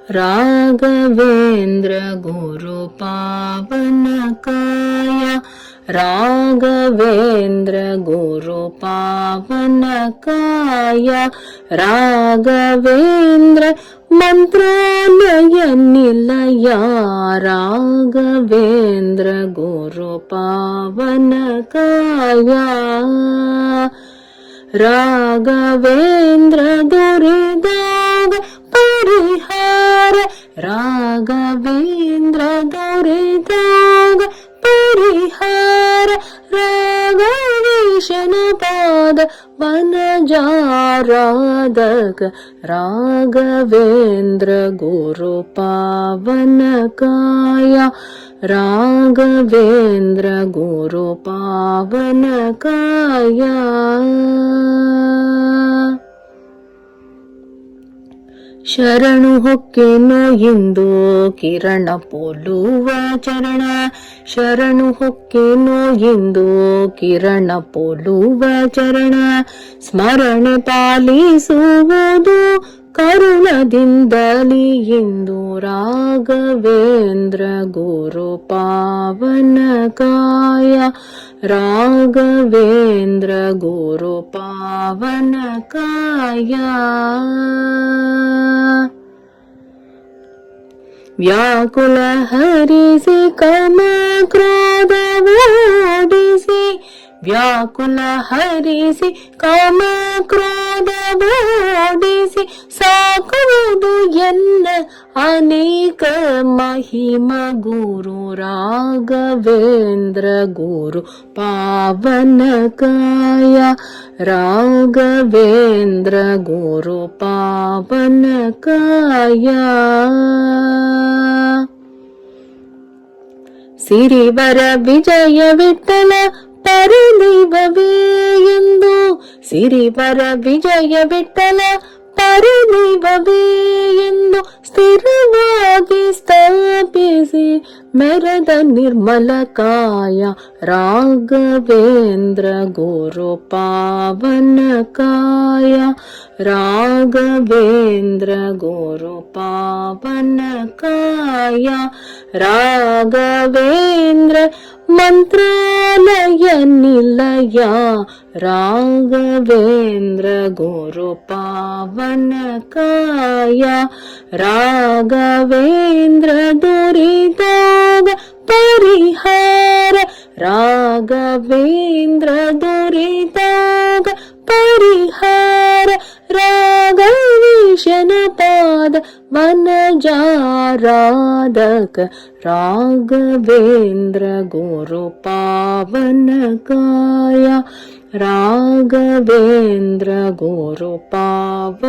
राघवेन्द्र गुरु पावनकाय राघवेन्द्र गुरु पावनकाय राघवेन्द्र मंत्रालय निलय राघवेन्द्र गुरु पावनकाय राघवेन्द्र दुरिदाग परिहार राघवेन्द्र दुरिदाग परिहार राघवेशन पाद वनजाराधक राघवेन्द्र गुरु पावनकाय राघवेन्द्र गुरु पावनकाय ಶರಣು ಹೊಕ್ಕೆನು ಇಂದು ಕಿರಣ ಪೋಲುವ ಚರಣ ಶರಣು ಹೊಕ್ಕೆನು ಇಂದು ಕಿರಣ ಪೋಲುವ ಚರಣ ಸ್ಮರಣೆ ಪಾಲಿಸುವುದು ಕರುಣದಿಂದಲಿ ಇಂದು ರಾಘವೇಂದ್ರ ಗುರು ಪಾವನಕಾಯ ರಾಘವೇಂದ್ರ ಗುರು ಪಾವನಕಾಯ ವ್ಯಾಕುಲ ಹರಿಸಿ ಕಾಮ ಕ್ರೋಧವೋಡಿಸಿ ವ್ಯಾಕುಲ ಹರಿಸಿ ಕಾಮ ಕ್ರೋಧವೋಡಿಸಿ ಸಾಕುವುದು ಎನ್ನ ಅನೇಕ ಮಹಿಮ ಗುರು ರಾಘವೇಂದ್ರ ಗುರು ಪಾವನಕಾಯ ರಾಘವೇಂದ್ರ ಗುರು ಪಾವನಕಾಯ ಸಿರಿವರ ವಿಜಯ ವಿಠಲ ಪರದೈವವೇ ಎಂದು ಸಿರಿವರ ವಿಜಯ ವಿಠಲ ಪರದೈವವೇ ಎಂದು ಸ್ಥಿರವಾಗಿ ಸ್ಥಾಪಿಸಿ ಮೆರೆದ ನಿರ್ಮಲ ಕಾಯ ರಾಘವೇಂದ್ರ ಗುರು ಪಾವನಕಾಯ ರಾಘವೇಂದ್ರ ಗುರು ಪಾವನಕಾಯ ರಾಘವೇಂದ್ರ ಮಂತ್ರಾಲಯ ನಿಲಯ ರಾಘವೇಂದ್ರ ಗುರು ಪಾವನಕಾಯ ರಾಘವೇಂದ್ರ ದುರಿದಾಗ ಪರಿಹಾರ ರಾಘವೇಂದ್ರ ದುರಿದಾಗ ಪರಿಹಾರ ರಾಘವೇಶನ ಪಾದ ವನಜಾರಾಧಕ ರಾಘವೇಂದ್ರ ಗುರು ಪಾವನಕಾಯ ರಾಘವೇಂದ್ರ ಗುರು ಪಾವನಕಾಯ